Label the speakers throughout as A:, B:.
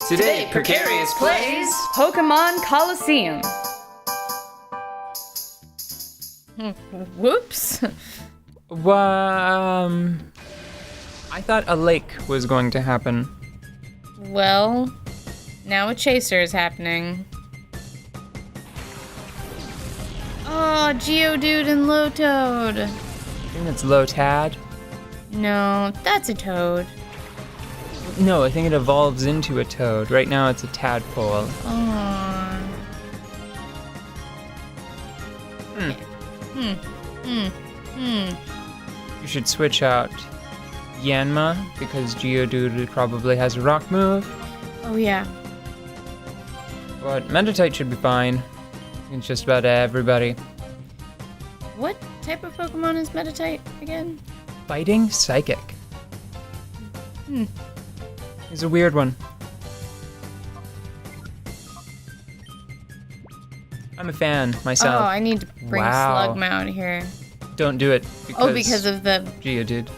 A: Today, Precarious plays
B: Pokémon Colosseum. Whoops.
A: I thought a lake was going to happen.
B: Well, now a chaser is happening. Oh, Geodude and Lowtoad.
A: I think it's Lotad.
B: No, that's a toad.
A: No, I think it evolves into a toad. Right now it's a tadpole.
B: Aww.
A: You should switch out Yanma, because Geodude probably has a rock move.
B: Oh yeah.
A: But Meditite should be fine. It's just about everybody.
B: What type of Pokemon is Meditite again?
A: Fighting Psychic. It's a weird one. I'm a fan myself.
B: Oh, I need to bring
A: Wow.
B: Slugma here.
A: Don't do it.
B: Because of the
A: Geodude.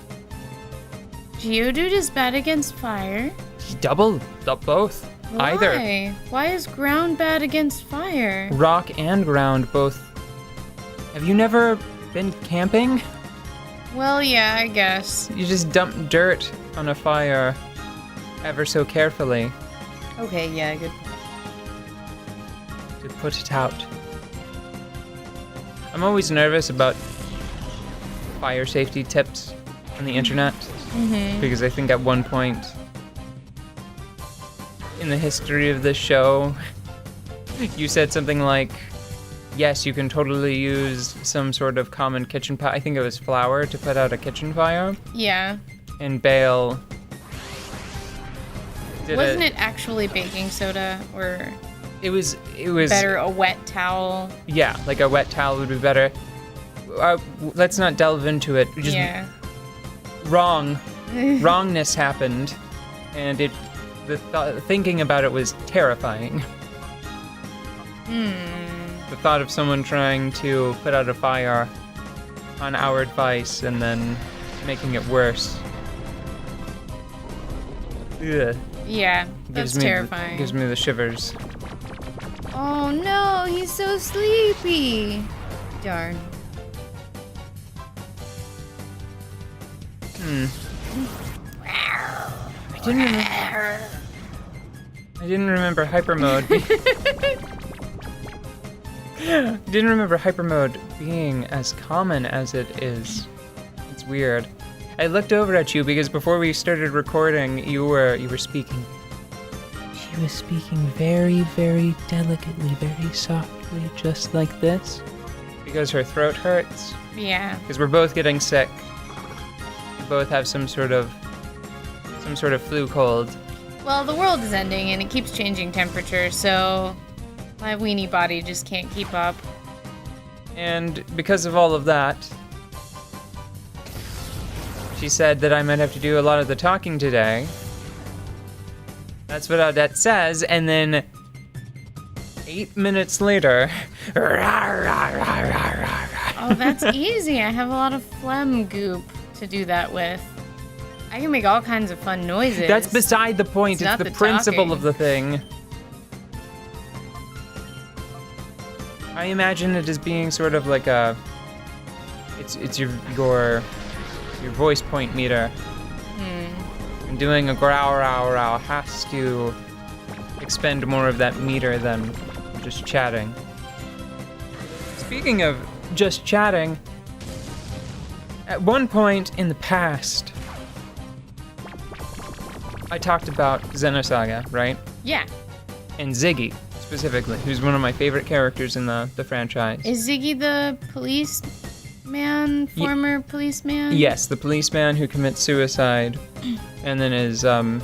B: Geodude is bad against fire.
A: Double both.
B: Why?
A: Either.
B: Why is ground bad against fire?
A: Rock and ground both. Have you never been camping?
B: Well, yeah, I guess.
A: You just dump dirt on a fire ever so carefully
B: Okay, yeah, good.
A: to put it out. I'm always nervous about fire safety tips on the internet because I think at one point in the history of this show, you said something like, yes, you can totally use some sort of common kitchen pot. I think it was flour to put out a kitchen fire.
B: Yeah.
A: And Bale did
B: Wasn't it actually baking soda or
A: It was
B: better a wet towel?
A: Yeah, like a wet towel would be better. Let's not delve into it. Just
B: Yeah.
A: Wrongness happened, and thinking about it was terrifying. The thought of someone trying to put out a fire on our advice and then making it worse. Ugh.
B: Yeah, that's terrifying.
A: Gives me the shivers.
B: Oh no, he's so sleepy. Darn.
A: I didn't remember hyper mode. Didn't remember hyper mode being as common as it is. It's weird. I looked over at you because before we started recording, you were speaking. She was speaking very, very delicately, very softly, just like this. Because her throat hurts.
B: Yeah.
A: Because we're both getting sick. We both have some sort of flu cold.
B: Well, the world is ending and it keeps changing temperature, so my weenie body just can't keep up.
A: And because of all of that, she said that I might have to do a lot of the talking today. That's what Odette says, and then 8 minutes later,
B: Oh, that's easy. I have a lot of phlegm goop to do that with. I can make all kinds of fun noises.
A: That's beside the point.
B: It's
A: It's
B: not
A: the
B: the
A: principle
B: talking.
A: of the thing. I imagine it as being sort of like a. It's your voice point meter. And doing a growl has to expend more of that meter than just chatting. Speaking of just chatting, at one point in the past, I talked about Xenosaga, right?
B: Yeah.
A: And Ziggy, specifically, who's one of my favorite characters in the franchise.
B: Is Ziggy the policeman, former policeman?
A: Yes, the policeman who commits suicide and then is sort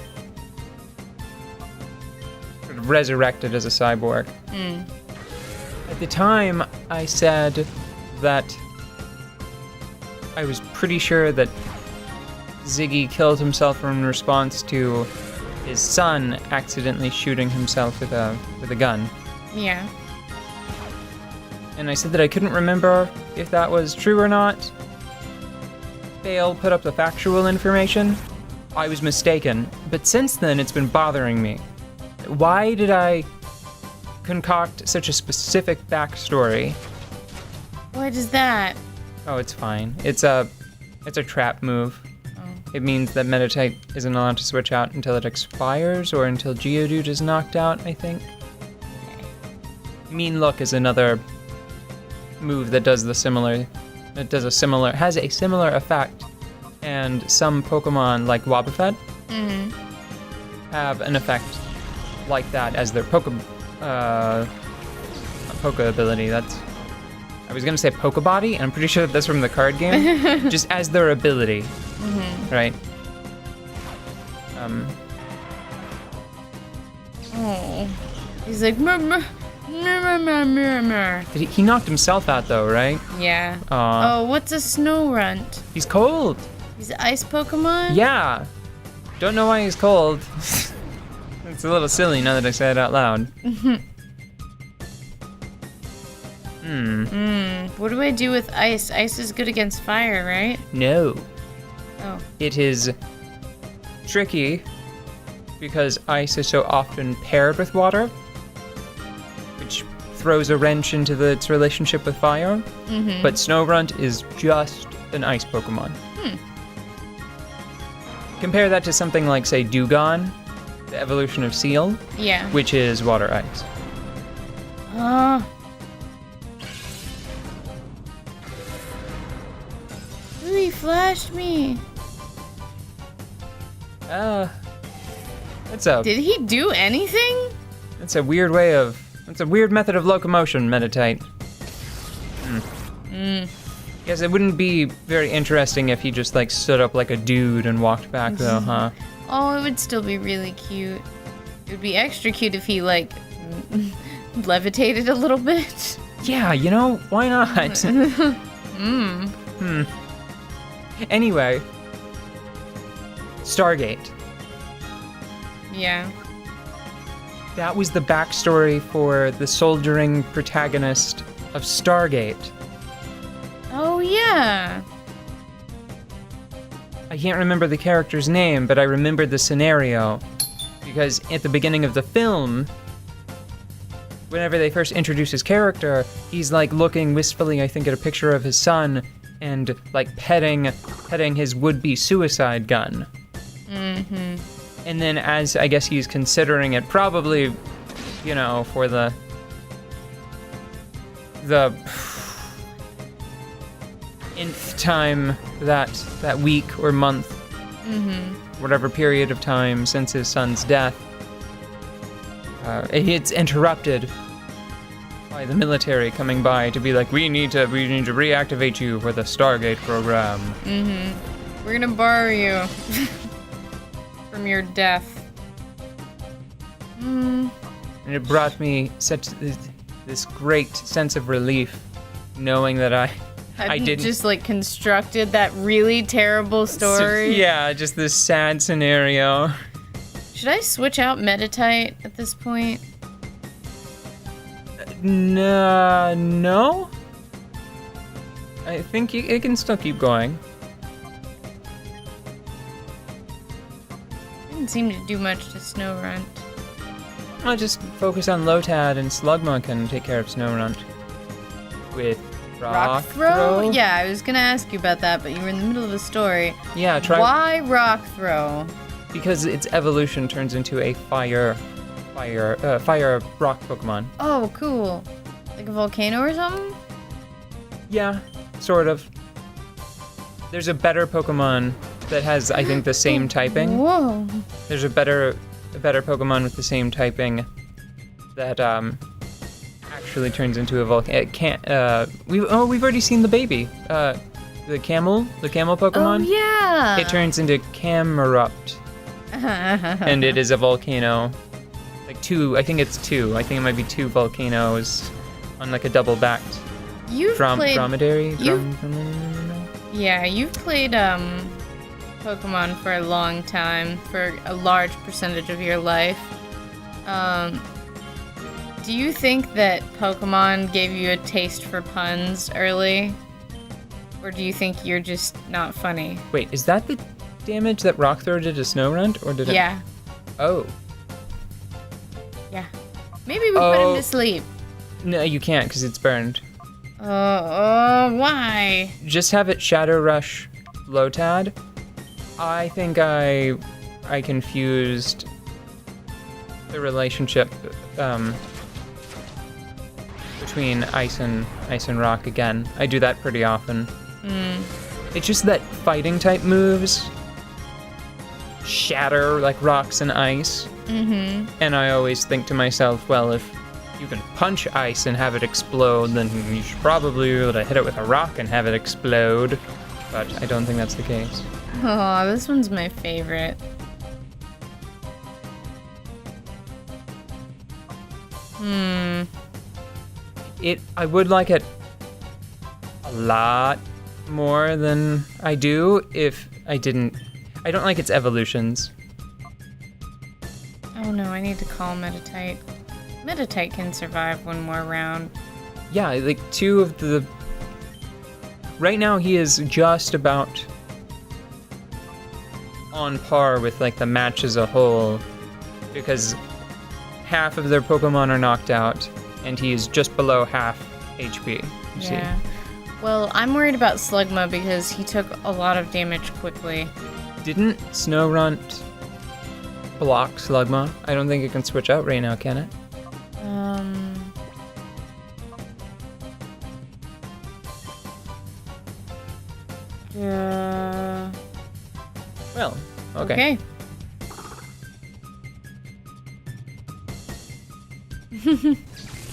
A: of resurrected as a cyborg. At the time, I said that I was pretty sure that Ziggy killed himself in response to his son accidentally shooting himself with a gun.
B: Yeah.
A: And I said that I couldn't remember if that was true or not. Bale put up the factual information. I was mistaken, but since then it's been bothering me. why did I concoct such a specific backstory?
B: What is that?
A: Oh, it's fine. It's a trap move.
B: Oh.
A: It means that Meditite isn't allowed to switch out until it expires or until Geodude is knocked out, I think. Mean Look is another move that does has a similar effect. And some Pokemon like Wobbuffet have an effect like that as their Poke ability. I was gonna say Pokebody, and I'm pretty sure that's from the card game. Just as their ability, right?
B: Oh, he's like, murmur, murmur, murmur.
A: He knocked himself out though, right?
B: Yeah.
A: Aw.
B: Oh, what's a snow runt?
A: He's cold.
B: He's an ice Pokemon?
A: Yeah. Don't know why he's cold. It's a little silly now that I say it out loud.
B: What do I do with ice? Ice is good against fire, right?
A: No.
B: Oh.
A: It is tricky because ice is so often paired with water, which throws a wrench into its relationship with fire. But Snorunt is just an ice Pokemon. Compare that to something like, say, Dewgong, the evolution of Seal,
B: Yeah.
A: which is water ice.
B: Ooh, he flashed me. Did he do anything?
A: That's a weird method of locomotion, Meditite. Guess it wouldn't be very interesting if he just like stood up like a dude and walked back though, huh?
B: Oh, it would still be really cute. It would be extra cute if he like levitated a little bit.
A: Yeah, why not? Anyway, Stargate.
B: Yeah.
A: That was the backstory for the soldiering protagonist of Stargate.
B: Oh, yeah.
A: I can't remember the character's name, but I remember the scenario. Because at the beginning of the film, whenever they first introduce his character, he's like looking wistfully, I think, at a picture of his son and like petting his would-be suicide gun. And then as I guess he's considering it, probably, for the nth time that week or month, whatever period of time since his son's death, it's interrupted by the military coming by to be like, we need to reactivate you for the Stargate program.
B: We're gonna borrow you from your death.
A: And it brought me such this great sense of relief knowing that I didn't
B: just like constructed that really terrible story.
A: Yeah, just this sad scenario.
B: Should I switch out Meditite at this point?
A: No. I think it can still keep going.
B: Didn't seem to do much to Snorunt.
A: I'll just focus on Lotad, and Slugma can take care of Snorunt with Rock Throw?
B: Yeah, I was gonna ask you about that, but you were in the middle of a story.
A: Yeah, try.
B: Why Rock Throw?
A: Because its evolution turns into a fire rock Pokemon.
B: Oh, cool. Like a volcano or something?
A: Yeah, sort of. There's a better Pokemon that has, I think, the same typing.
B: Whoa.
A: There's a better Pokemon with the same typing that actually turns into a volcano. It can't. We've already seen the baby. The camel Pokemon.
B: Oh yeah.
A: It turns into Camerupt, and it is a volcano. Like two. I think it's two. I think it might be two volcanoes on like a double-backed dromedary.
B: Yeah, you've played Pokemon for a long time, for a large percentage of your life. Do you think that Pokemon gave you a taste for puns early? Or do you think you're just not funny?
A: Wait, is that the damage that Rock Throw did to Snorunt, or did it?
B: Yeah.
A: Oh.
B: Yeah. Maybe we put him to sleep.
A: No, you can't because it's burned.
B: Why?
A: Just have it Shadow Rush Lotad. I think I confused the relationship between ice and rock again. I do that pretty often. It's just that fighting type moves shatter like rocks and ice. And I always think to myself, well, if you can punch ice and have it explode, then you should probably be able to hit it with a rock and have it explode. But I don't think that's the case.
B: Oh, this one's my favorite.
A: I would like it a lot more than I do if I didn't. I don't like its evolutions.
B: Oh no, I need to call Meditite. Meditite can survive one more round.
A: Yeah, like two of the... Right now he is just about on par with like the match as a whole, because half of their Pokemon are knocked out and he is just below half HP.
B: Yeah. Well, I'm worried about Slugma because he took a lot of damage quickly.
A: Didn't Snorunt block Slugma? I don't think it can switch out right now, can it? Well, okay.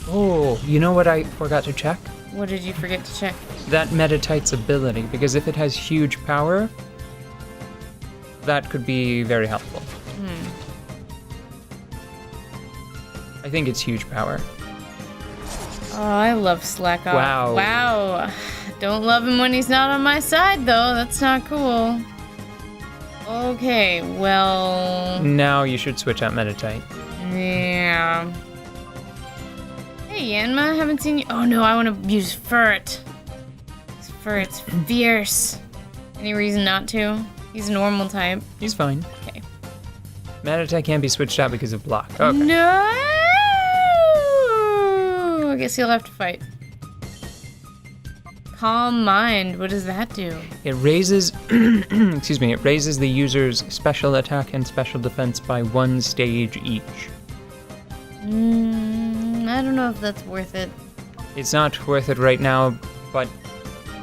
A: Oh, you know what I forgot to check?
B: What did you forget to check?
A: That Meditite's ability, because if it has huge power, that could be very helpful. I think it's huge power.
B: Oh, I love Slack Off.
A: Wow.
B: Wow. Don't love him when he's not on my side, though. That's not cool. Okay, well...
A: Now you should switch out Meditite.
B: Yeah. Hey, Yanma, haven't seen you. Oh no, I want to use Furt. Furt's fierce. Any reason not to? He's a normal type.
A: He's fine.
B: Okay.
A: Meditite can't be switched out because of block. Okay.
B: No! I guess he'll have to fight. Calm Mind, what does that do?
A: It raises, excuse me, it raises the user's special attack and special defense by 1 stage each.
B: I don't know if that's worth it.
A: It's not worth it right now, but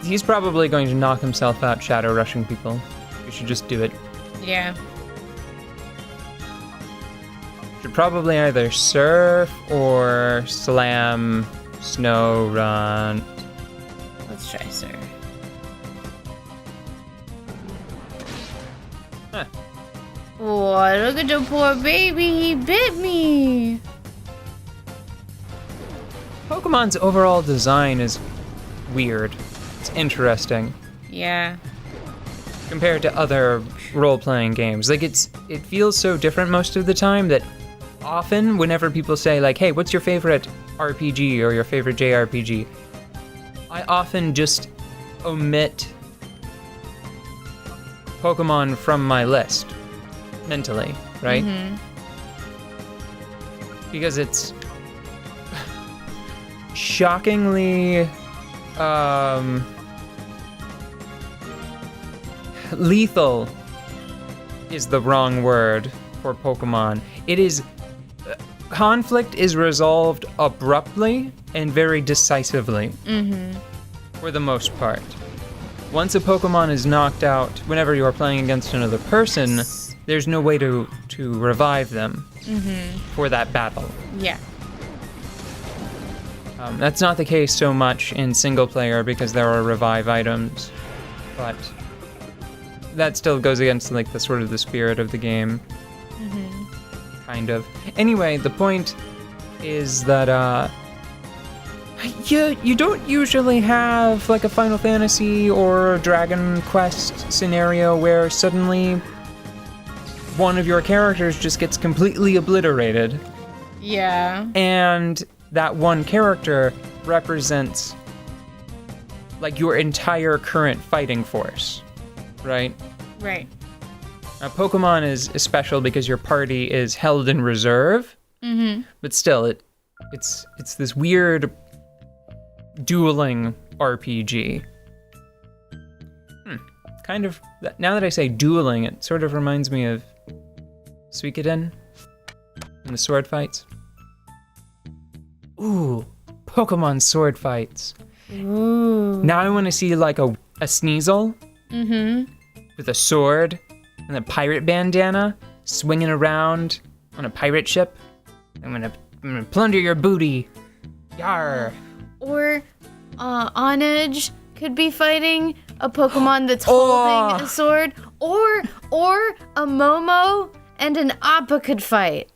A: he's probably going to knock himself out shadow rushing people. You should just do it.
B: Yeah.
A: Should probably either surf or slam Snorunt.
B: Let's try, sir.
A: Huh.
B: Oh, look at the poor baby. He bit me.
A: Pokemon's overall design is weird. It's interesting
B: Yeah.
A: compared to other role-playing games. Like it feels so different most of the time that often whenever people say like, "Hey, what's your favorite RPG or your favorite JRPG?" I often just omit Pokemon from my list mentally, right? Because it's shockingly lethal is the wrong word for Pokemon. It is conflict is resolved abruptly and very decisively for the most part. Once a Pokemon is knocked out, whenever you are playing against another person, there's no way to revive them for that battle.
B: Yeah.
A: That's not the case so much in single player because there are revive items, but that still goes against like the sort of the spirit of the game. Kind of. Anyway, the point is that you don't usually have like a Final Fantasy or Dragon Quest scenario where suddenly one of your characters just gets completely obliterated.
B: Yeah.
A: And that one character represents like your entire current fighting force, right?
B: Right.
A: Pokemon is special because your party is held in reserve, but still, it's this weird dueling RPG. Kind of. Now that I say dueling, it sort of reminds me of Suikoden and the sword fights. Ooh, Pokemon sword fights.
B: Ooh.
A: Now I want to see like a Sneasel with a sword and a pirate bandana swinging around on a pirate ship. I'm gonna plunder your booty. Yar.
B: Or On Edge could be fighting a Pokemon that's holding a sword. Or a Momo and an Appa could fight.